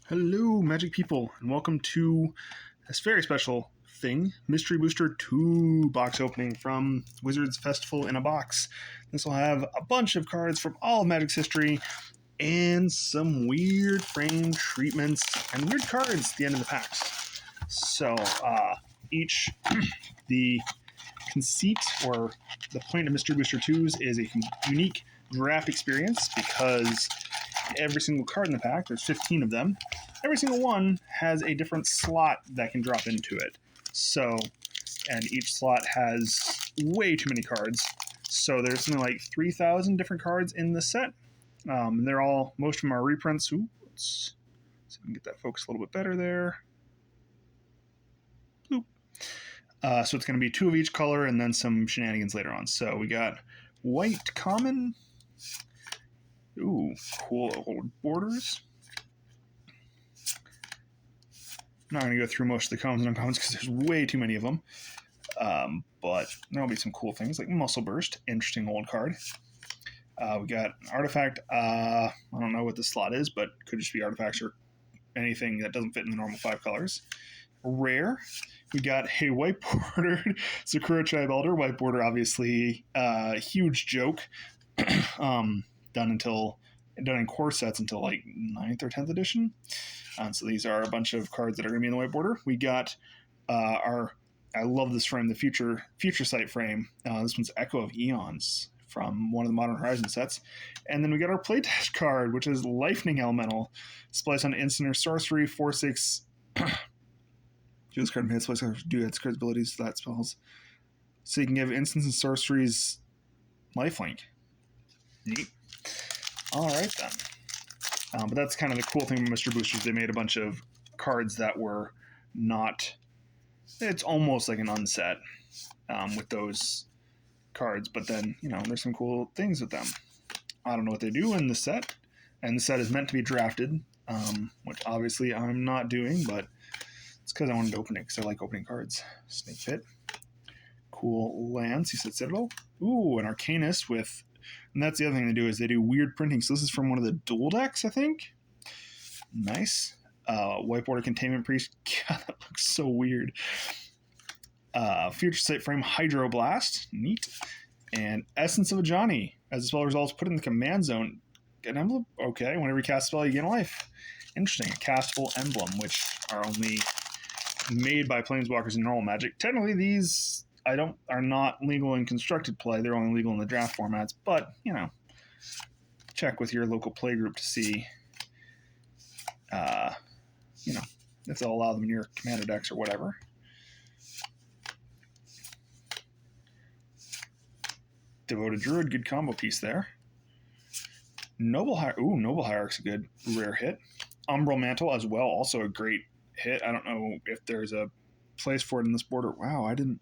Hello, Magic people, and welcome to this very special thing, Mystery Booster 2 box opening from Wizards Festival in a Box. This will have a bunch of cards from all of Magic's history and some weird frame treatments and weird cards at the end of the packs. So, the conceit or the point of Mystery Booster 2s is a unique draft experience because every single card in the pack, there's 15 of them, every single one has a different slot that can drop into it. So, and each slot has way too many cards. So there's something like 3,000 different cards in the set. And they're all, most of them are reprints. Ooh, let's see if we can get that focus a little bit better there. Bloop. So it's going to be 2 of each color and then some shenanigans later on. So we got white common. Ooh, cool old borders. I'm not going to go through most of the commons and uncommons because there's way too many of them. But there'll be some cool things like Muscle Burst, interesting old card. We got an artifact. I don't know what the slot is, but could just be artifacts or anything that doesn't fit in the normal 5 colors. Rare. We got a white bordered Sakura Tribe Elder. White border, obviously, huge joke. Done in core sets until like 9th or 10th edition. So these are a bunch of cards that are going to be in the white border. We got I love this frame, the Future Sight frame. This one's Echo of Eons from one of the Modern Horizon sets. And then we got our playtest card, which is Lightning Elemental. Splice on instant or sorcery, 4/6. Do this card in hand, splice do its card's abilities to that spells. So you can give instants and sorceries lifelink. Neat. Alright then. But that's kind of the cool thing with Mystery Boosters. They made a bunch of cards that were not... It's almost like an unset with those cards. But then, there's some cool things with them. I don't know what they do in the set. And the set is meant to be drafted, which obviously I'm not doing, but it's because I wanted to open it because I like opening cards. Snake Pit. Cool Lance. You said Citadel. Ooh, an Arcanist with... And that's the other thing they do is they do weird printing. So this is from one of the dual decks, I think. Nice. White border Containment Priest. God, that looks so weird. Future Sight frame Hydroblast. Neat. And Essence of a Johnny. As the spell results, put in the command zone. Get an emblem? Okay. Whenever you cast a spell, you gain a life. Interesting. A castable emblem, which are only made by Planeswalkers in normal Magic. Technically, these... are not legal in constructed play. They're only legal in the draft formats. But, check with your local play group to see, if they'll allow them in your commander decks or whatever. Devoted Druid, good combo piece there. Noble Hierarch's a good rare hit. Umbral Mantle as well, also a great hit. I don't know if there's a place for it in this border. Wow, I didn't...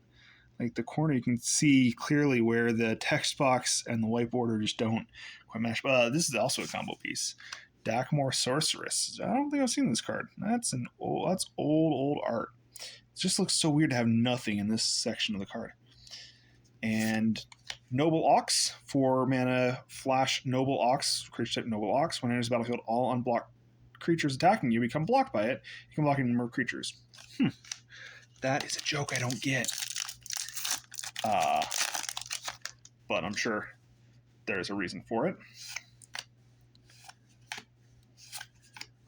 Like the corner, you can see clearly where the text box and the white border just don't quite match. This is also a combo piece. Dakmor Sorceress. I don't think I've seen this card. That's old art. It just looks so weird to have nothing in this section of the card. And Noble Ox, 4 mana flash Noble Ox, creature type Noble Ox. When it enters the battlefield, all unblocked creatures attacking you become blocked by it. You can block a number of creatures. That is a joke I don't get. But I'm sure there's a reason for it.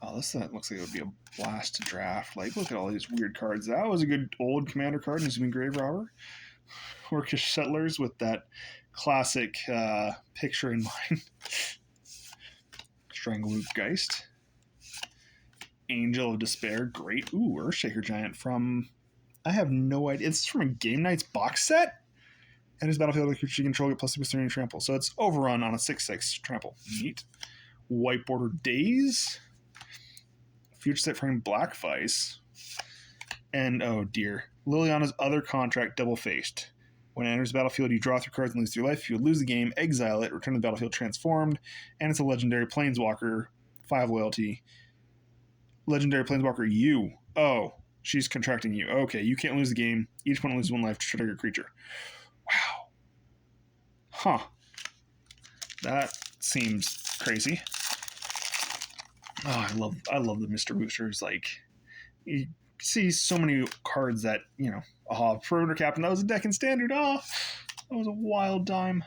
Oh, this looks like it would be a blast to draft. Like, look at all these weird cards. That was a good old commander card, Inhumane Grave Robber. Orcish Settlers with that classic picture in mind. Strangleroot Geist. Angel of Despair, great. Ooh, Earthshaker Giant from... I have no idea. It's from a Game Nights box set? And his battlefield creature you control get plus 2/+3 trample. So it's overrun on a 6/6 trample. Neat. White border Daze. Future Sight frame Black Vice. And oh dear. Liliana's Other Contract Double Faced. When it enters the battlefield, you draw 3 cards and lose 3 life. If you lose the game, exile it, return to the battlefield transformed. And it's a legendary Planeswalker, 5 loyalty. Legendary Planeswalker U. Oh, she's contracting you. Okay, you can't lose the game. Each one loses 1 life to trigger a creature. Wow. Huh. That seems crazy. Oh, I love the Mr. Boosters. Like, you see so many cards that, Perimeter Captain, that was a deck in Standard. Oh, that was a wild time.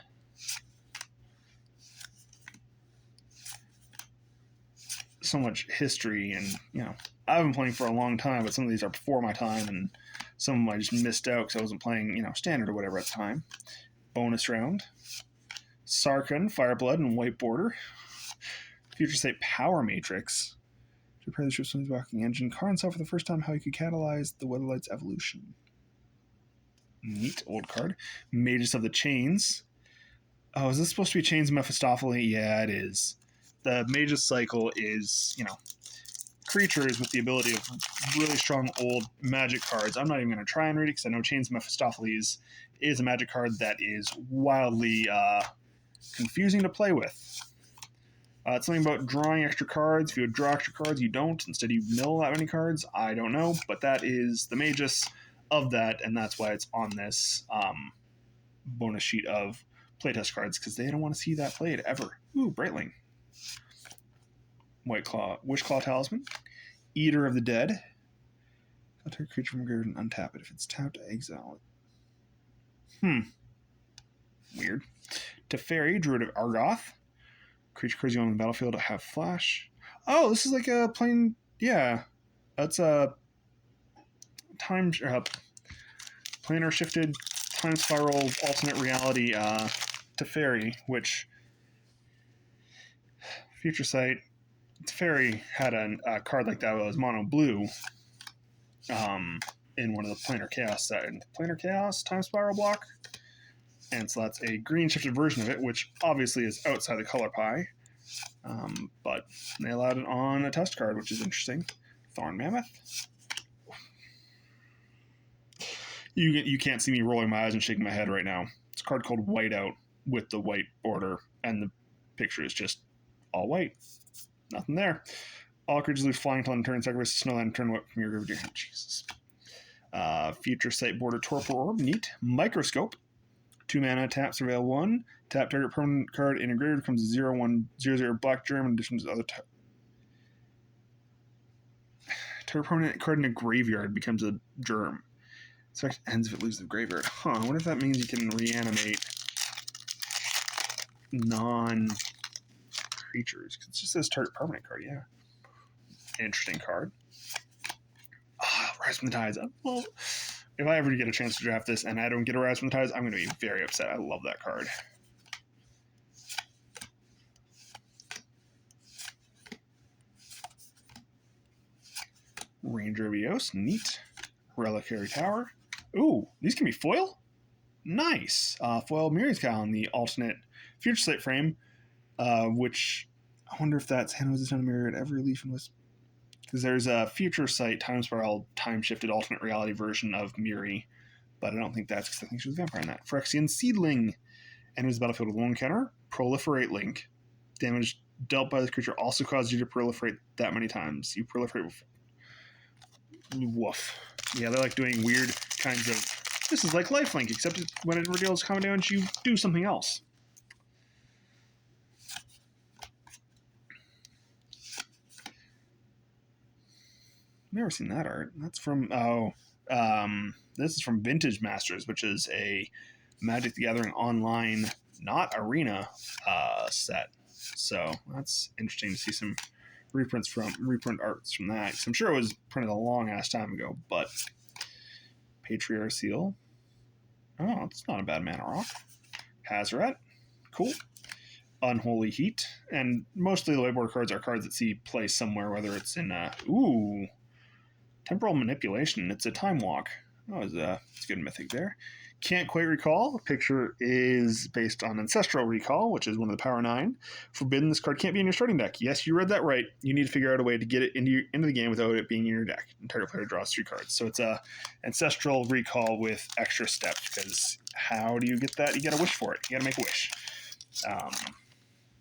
So much history, and, I've been playing for a long time, but some of these are before my time, and some of them I just missed out because I wasn't playing, Standard or whatever at the time. Bonus round. Sarkhan, Fireblood, and White Border. Future State Power Matrix. To prepare the ship's walking engine. Karn saw for the first time how he could catalyze the Weatherlight's evolution. Neat old card. Magus of the Chains. Oh, is this supposed to be Chains Mephistopheles? Yeah, it is. The Magus cycle is, creatures with the ability of really strong old magic cards. I'm not even going to try and read it because I know Chains Mephistopheles is a magic card that is wildly confusing to play with. It's something about drawing extra cards. If you would draw extra cards, you don't. Instead, you mill that many cards. I don't know, but that is the Magus of that, and that's why it's on this bonus sheet of playtest cards, because they don't want to see that played ever. Ooh, Brightling. White Claw, Wishclaw Talisman. Eater of the Dead. Attack creature from graveyard and untap it. If it's tapped, exile it. Weird. Teferi, Druid of Argoth. Creature cards you on the battlefield have flash. Oh, this is like a plain. Yeah. That's a planar shifted time spiral alternate reality Teferi, which Future Sight Teferi had a card like that. It was mono blue in one of the Planar Chaos set. Planar Chaos time spiral block. And so that's a green shifted version of it, which obviously is outside the color pie. But they allowed it on a test card, which is interesting. Thorn Mammoth. You can't see me rolling my eyes and shaking my head right now. It's a card called Whiteout with the white border, and the picture is just all white. Nothing there. All creatures leave flying until turn sacrifice a snowland and turn what from your graveyard to your hand. Jesus. Future Sight Border Torpor Orb. Neat. Microscope. 2 mana, tap, surveil 1. Tap target permanent card in a graveyard becomes a 0/1/0/0 black germ in addition to the other target permanent card in a graveyard becomes a germ. So it ends if it leaves the graveyard. I wonder if that means you can reanimate non-creatures. It just says target permanent card, yeah. Interesting card. Rise from the Tides. Well, if I ever get a chance to draft this and I don't get a Rise from the Tides, I'm going to be very upset. I love that card. Ranger of Eos. Neat. Reliquary Tower. Ooh, these can be foil? Nice. Foil Mirror's Cow on the alternate Future Sight frame, which I wonder if that's Hannah was on mirror at every leaf and wisp. Because there's a Future Sight time spiral time shifted alternate reality version of Miri, but I don't think that's because I think she was a vampire in that. Phyrexian Seedling. Enters the battlefield with 1 counter. Proliferate Link. Damage dealt by this creature also causes you to proliferate that many times. You proliferate with. Woof. Yeah, they're like doing weird kinds of. This is like lifelink, except when it reveals common damage, you do something else. Never seen that art. That's from this is from Vintage Masters, which is a Magic the Gathering online, not arena set. So that's interesting to see some reprint arts from that. So I'm sure it was printed a long ass time ago, but Patriarch Seal. Oh, it's not a bad mana rock. Hazoret. Cool. Unholy Heat. And mostly the whiteboard cards are cards that see play somewhere, whether it's in Temporal Manipulation. It's a time walk. Oh, it's a good mythic there. Can't quite recall. The picture is based on Ancestral Recall, which is one of the Power 9. Forbidden, this card can't be in your starting deck. Yes, you read that right. You need to figure out a way to get it into the game without it being in your deck. And target player draws 3 cards. So it's a Ancestral Recall with extra steps, because how do you get that? You gotta wish for it. You gotta make a wish.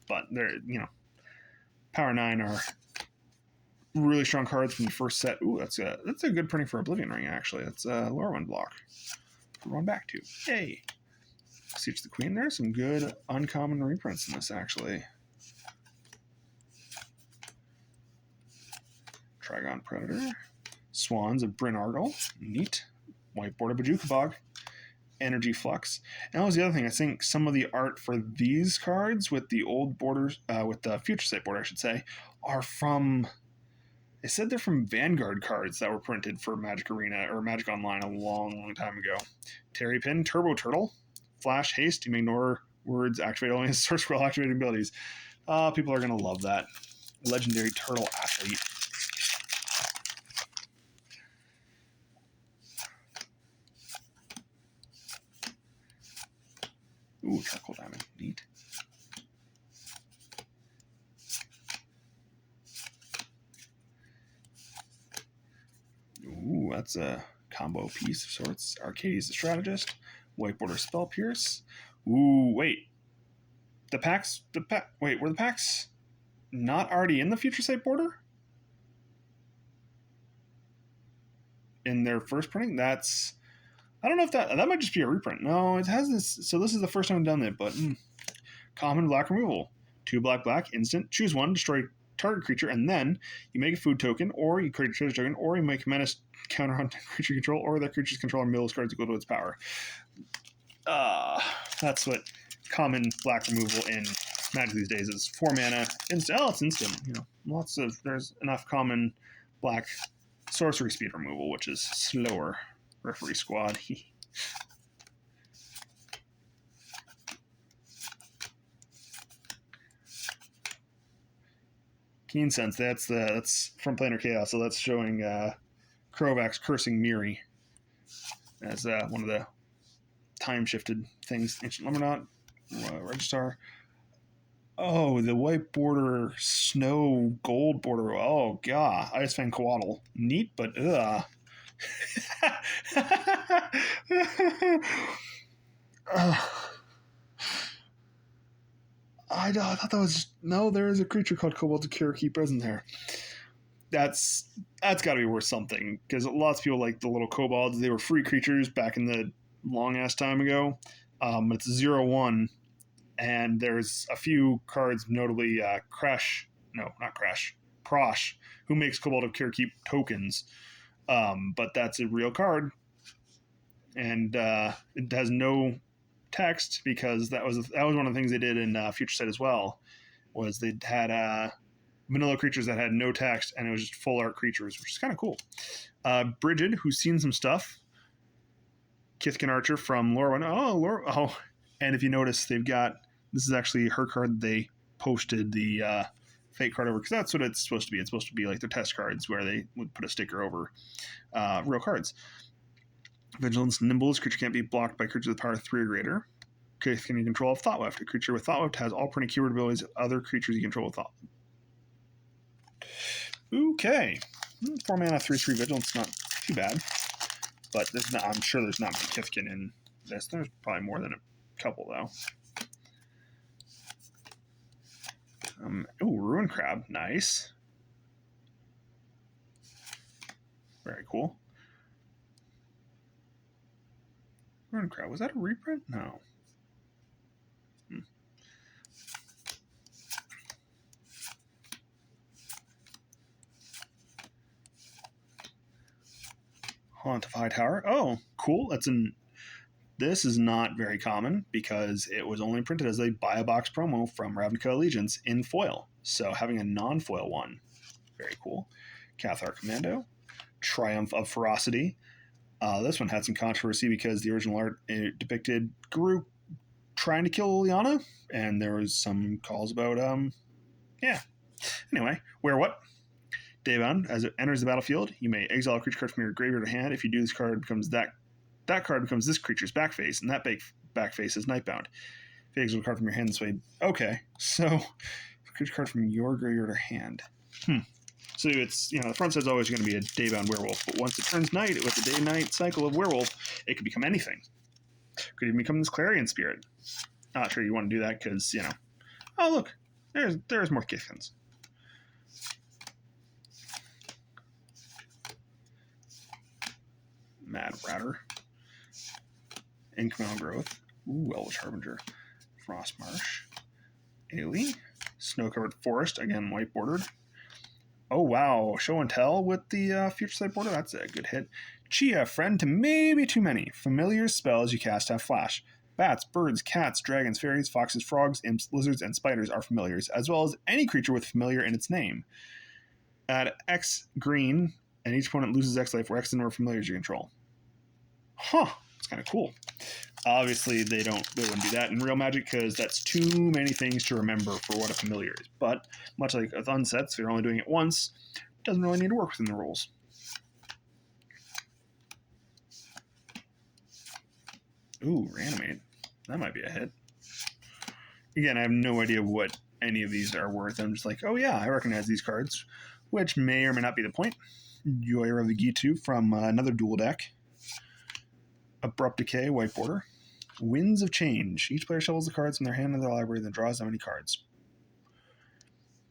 But they're, Power 9 are really strong cards from the first set. Ooh, that's a good printing for Oblivion Ring, actually. That's a Lorwyn block. Run back to. Yay. Siege the Queen there. Some good uncommon reprints in this, actually. Trigon Predator. Swans of Bryn Argyle. Neat. White border Bojuka Bog. Energy Flux. And that was the other thing. I think some of the art for these cards with the old borders, with the Future Sight border, I should say, are from. They said they're from Vanguard cards that were printed for Magic Arena or Magic Online a long, long time ago. Terry Pin, Turbo Turtle, Flash Haste. You may ignore words. Activate only his Source Scroll activating abilities. People are gonna love that. Legendary Turtle Athlete. Ooh, Charcoal Diamond. Neat. Ooh, that's a combo piece of sorts. Arcades the Strategist. White border Spell Pierce. Ooh, wait. Wait, were the packs not already in the Future Sight border? In their first printing? That's... I don't know if that might just be a reprint. No, it has this. So this is the first time I've done that. But common black removal, 2 black, instant. Choose one, destroy target creature, and then you make a food token, or you create a treasure token, or you make a menace counter on creature control, or that creature's controller mills cards equal to its power. That's what common black removal in Magic these days is. 4 mana, instant. Oh, it's instant. You know, there's enough common black sorcery speed removal, which is slower. Referee Squad. Keen Sense. That's from Planar Chaos. So that's showing Krovax cursing Miri as one of the time shifted things. Ancient Lumberknot, Registar. Oh, the white border snow gold border. Oh god, I just found Coatl. Neat, but I thought that was no. There is a creature called Cobalt Kiriki present there. That's got to be worth something because lots of people like the little kobolds. They were free creatures back in the long ass time ago. It's 0/1, and there's a few cards, notably Prosh, who makes Cobalt of Kiriki tokens. But that's a real card, and it has no text because that was one of the things they did in Future Sight as well. Was they had vanilla creatures that had no text, and it was just full art creatures, which is kind of cool. Brigid, who's seen some stuff. Kithkin Archer from Lorwyn. Oh, and if you notice, they've got this is actually her card. They posted the fake card over because that's what it's supposed to be. It's supposed to be like their test cards where they would put a sticker over real cards. Vigilance Nimbles. Creature can't be blocked by creatures with power 3 or greater. Can you control Thought Weft? A creature with Thought Weft has all printed keyword abilities of other creatures you control with Thought. Okay. 4 mana, 3/3 Vigilance. Not too bad. But I'm sure there's not many Kithkin in this. There's probably more than a couple, though. Ruin Crab. Nice. Very cool. Ruin Crab. Was that a reprint? No. Haunt of Hightower. Oh, cool. This is not very common because it was only printed as a buy a box promo from Ravnica Allegiance in foil. So having a non-foil one, very cool. Cathar Commando. Triumph of Ferocity. This one had some controversy because the original art depicted Garruk trying to kill Liliana, and there was some calls about Anyway, where what? Daybound, as it enters the battlefield, you may exile a creature card from your graveyard or hand. If you do, this card becomes that card becomes this creature's back face, and that back face is Nightbound. If you exile a card from your hand this way, okay. So, creature card from your graveyard or hand. So it's the front side's always going to be a Daybound werewolf, but once it turns night with the day-night cycle of werewolf, it could become anything. Could even become this Clarion Spirit. Not sure you want to do that because oh look, there's more Kithkins. Mad Ratter. Incremental Growth. Elvish Harbinger. Frostmarsh. Ailey. Snow-Covered Forest, again white bordered. Oh, wow. Show and tell with the Future Sight border. That's a good hit. Chia, friend to maybe too many. Familiar spells you cast have flash. Bats, birds, cats, dragons, fairies, foxes, frogs, imps, lizards, and spiders are familiars, as well as any creature with familiar in its name. Add X green, and each opponent loses X life where X is the number of familiars you control. Huh. That's kind of cool. Obviously, they wouldn't do that in real Magic because that's too many things to remember for what a familiar is. But much like with unsets, if you're only doing it once, it doesn't really need to work within the rules. Ooh, Reanimate. That might be a hit. Again, I have no idea what any of these are worth. I'm just like, oh yeah, I recognize these cards, which may or may not be the point. Joyer of the Gitu from another dual deck. Abrupt Decay, white border. Winds of Change. Each player shuffles the cards from their hand to their library and then draws that many cards.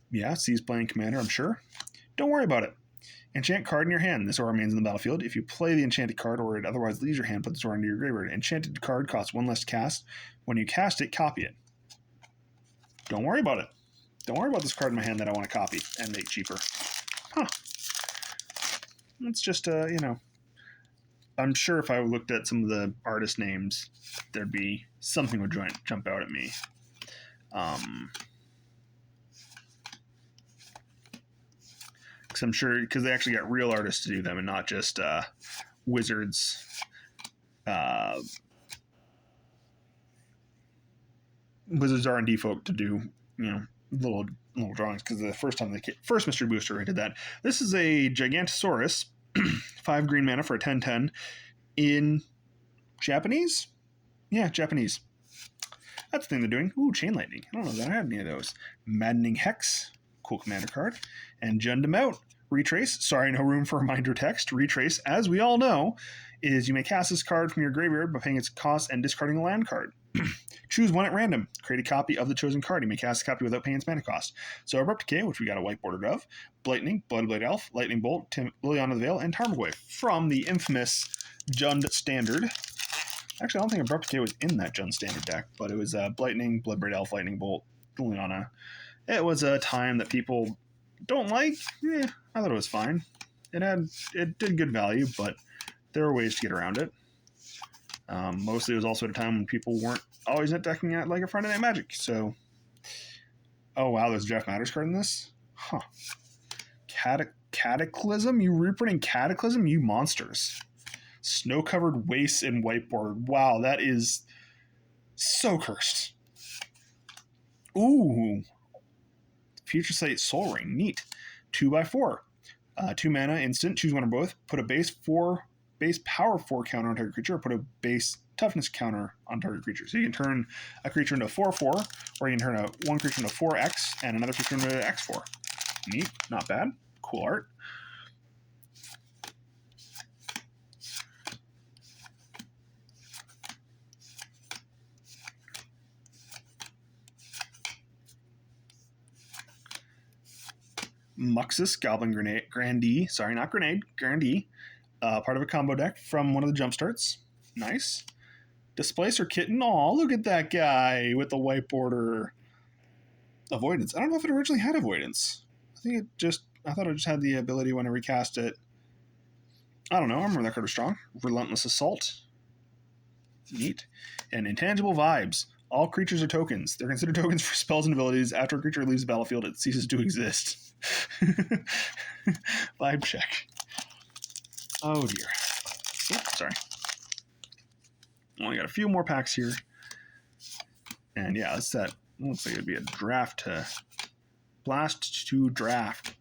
Yeah, sees playing commander, I'm sure. Don't worry about it. Enchant card in your hand. This aura remains in the battlefield. If you play the enchanted card or it otherwise leaves your hand, put this aura into your graveyard. Enchanted card costs 1 less to cast. When you cast it, copy it. Don't worry about it. Don't worry about this card in my hand that I want to copy and make cheaper. Huh. It's just, I'm sure if I looked at some of the artist names, there'd be something would jump out at me. Because I'm sure, because they actually got real artists to do them and not just wizards. Wizards R&D folk to do, little drawings. Because the first time first Mystery Booster I did that. This is a Gigantosaurus, 5 green mana for a 10/10 in Japanese. Yeah, Japanese. That's the thing they're doing. Ooh, Chain Lightning. I don't know that I had any of those. Maddening Hex. Cool commander card. And Jund Out. Retrace. Sorry, no room for reminder text. Retrace, as we all know, is you may cast this card from your graveyard by paying its cost and discarding a land card. Choose one at random. Create a copy of the chosen card. You may cast a copy without paying its mana cost. So Abrupt Decay, which we got a white bordered of. Blightning, Bloodblade Elf, Lightning Bolt, Liliana the Veil, and Tarmogoyf from the infamous Jund Standard. Actually, I don't think Abrupt Decay was in that Jund Standard deck, but it was Blightning, Bloodbraid Elf, Lightning Bolt, Liliana. It was a time that people don't like. I thought it was fine. It did good value, but there were ways to get around it. Mostly it was also at a time when people weren't always net decking at like a Friday Night Magic. So, oh wow, there's a Jeff Matters card in this? Huh. Cataclysm? You reprinting Cataclysm? You monsters. Snow-covered wastes in whiteboard. Wow, that is so cursed. Ooh. Future Sight Soul Ring. Neat. 2/4. 2 mana, instant. Choose one or both. Put a base power 4 counter on target creature, or put a base toughness counter on target creature. So you can turn a creature into a 4/4, or you can turn one creature into 4x and another creature into an X4. Neat. Not bad. Cool art. Muxus, Goblin Grandee. Sorry, not Grenade. Grandee. Part of a combo deck from one of the Jumpstarts. Nice. Displacer Kitten. Aw, look at that guy with the white border. Avoidance. I don't know if it originally had Avoidance. I thought it just had the ability when I recast it. I don't know. I remember that card was strong. Relentless Assault. Neat. And Intangible Vibes. All creatures are tokens. They're considered tokens for spells and abilities. After a creature leaves the battlefield, it ceases to exist. Vibe check. Oh dear. Oops, sorry. Only got a few more packs here. And yeah, that's that. Looks like it'd be a draft to blast to draft.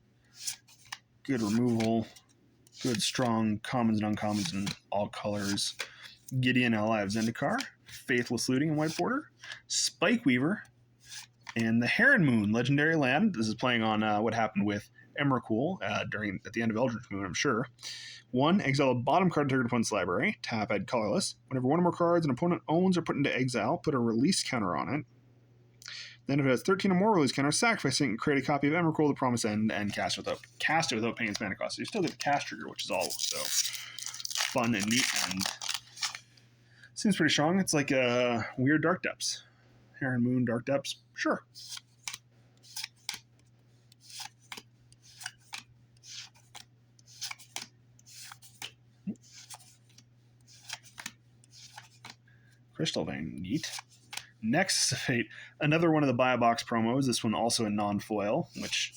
Good removal. Good strong commons and uncommons in all colors. Gideon, Ally of Zendikar. Faithless Looting in white border. Spike Weaver. And the Heron Moon, Legendary Land. This is playing on what happened with Emrakul at the end of Eldritch Moon, I'm sure. 1, exile a bottom card to target opponent's library. Tap, add colorless. Whenever one or more cards an opponent owns are put into exile, put a release counter on it. Then if it has 13 or more release counters, sacrifice it and create a copy of Emrakul, the Promised End, and cast it without paying its mana cost. So you still get the cast trigger, which is also fun and neat and seems pretty strong. It's like a weird Dark Depths. Heron Moon, Dark Depths, sure. Crystal Vein, neat. Nexus of Fate, another one of the buy a box promos. This one also in non-foil, which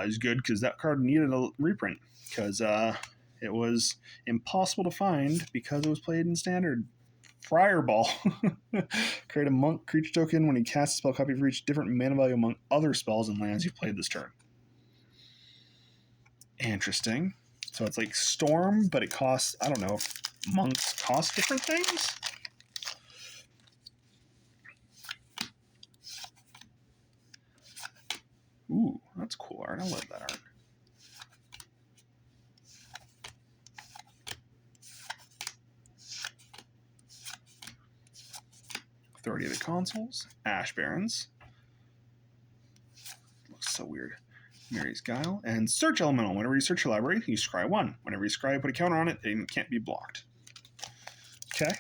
is good because that card needed a reprint because it was impossible to find because it was played in standard. Fireball. Create a monk creature token when he casts a spell copy for each different mana value among other spells and lands you've played this turn. Interesting. So it's like Storm, but it costs, I don't know if monks cost different things? Ooh, that's cool art. I love that art. Authority of the Consuls, Ash Barons. Looks so weird. Mary's Guile, and Search Elemental. Whenever you search your library, you scry 1. Whenever you scry, put a counter on it, it can't be blocked. Okay.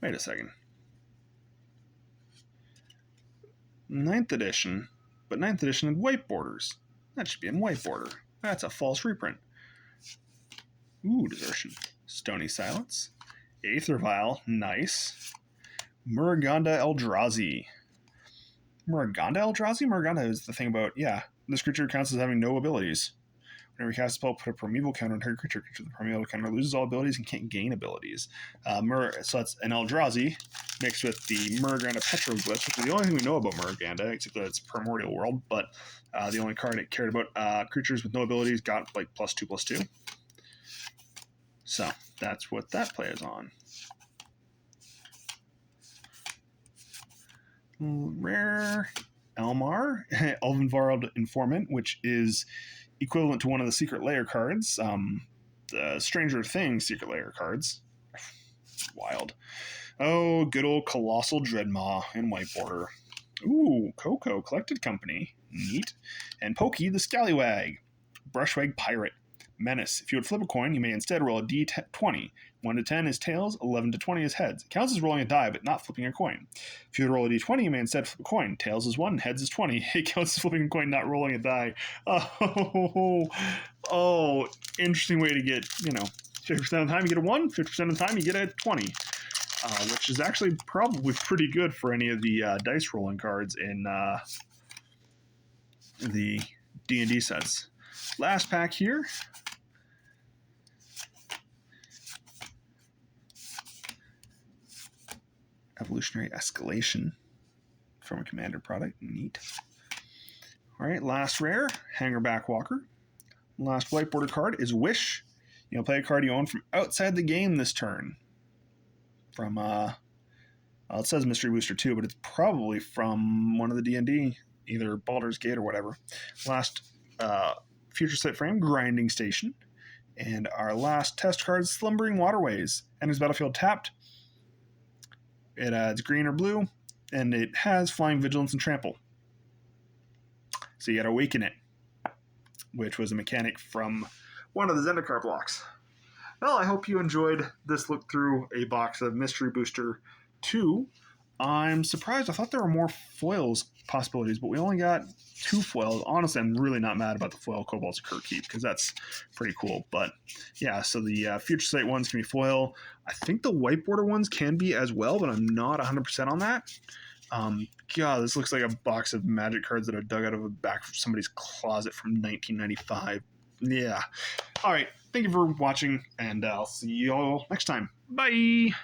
Wait a second. 9th edition, but 9th edition had white borders. That should be in white border. That's a false reprint. Ooh, Desertion. Stony Silence. Aether Vial, nice. Muraganda Eldrazi. Muraganda Eldrazi? Muraganda is the thing about, yeah, this creature counts as having no abilities. Whenever you cast a spell, put a primeval counter on target creature. The primeval counter loses all abilities and can't gain abilities. So that's an Eldrazi mixed with the Muraganda Petroglyph, which is the only thing we know about Muraganda, except that it's Primordial World, but the only card it cared about. Creatures with no abilities got like +2/+2. So that's what that play is on. Rare Elmar, Elvenvarld Informant, which is equivalent to one of the Secret Lair cards, the Stranger Things Secret Lair cards. Wild. Oh, good old Colossal Dreadmaw in white border. Ooh, Coco Collected Company. Neat. And Pokey the Scallywag. Brushwag Pirate. Menace. If you would flip a coin, you may instead roll a d20. 1 to 10 is tails, 11 to 20 is heads. It counts as rolling a die, but not flipping a coin. If you would roll a d20, you may instead flip a coin. Tails is 1, heads is 20. It counts as flipping a coin, not rolling a die. Oh, interesting way to get, 50% of the time you get a 1, 50% of the time you get a 20. Which is actually probably pretty good for any of the dice rolling cards in the D&D sets. Last pack here. Evolutionary Escalation from a Commander product. Neat. All right, last rare, Hanger Backwalker. Last white border card is Wish. You'll play a card you own from outside the game this turn. From, it says Mystery Booster 2, but it's probably from one of the D&D, either Baldur's Gate or whatever. Last Future Sight Frame, Grinding Station. And our last test card, Slumbering Waterways. Enters battlefield tapped. It's green or blue, and it has Flying Vigilance and Trample. So you gotta awaken it, which was a mechanic from one of the Zendikar blocks. Well, I hope you enjoyed this look through a box of Mystery Booster 2. I'm surprised. I thought there were more foils possibilities, but we only got 2 foils. Honestly, I'm really not mad about the foil Cobalt's Keep because that's pretty cool. But yeah, so the Future Sight ones can be foil. I think the white border ones can be as well, but I'm not 100% on that. God, this looks like a box of Magic cards that are dug out of the back of somebody's closet from 1995. Yeah. All right. Thank you for watching, and I'll see you all next time. Bye.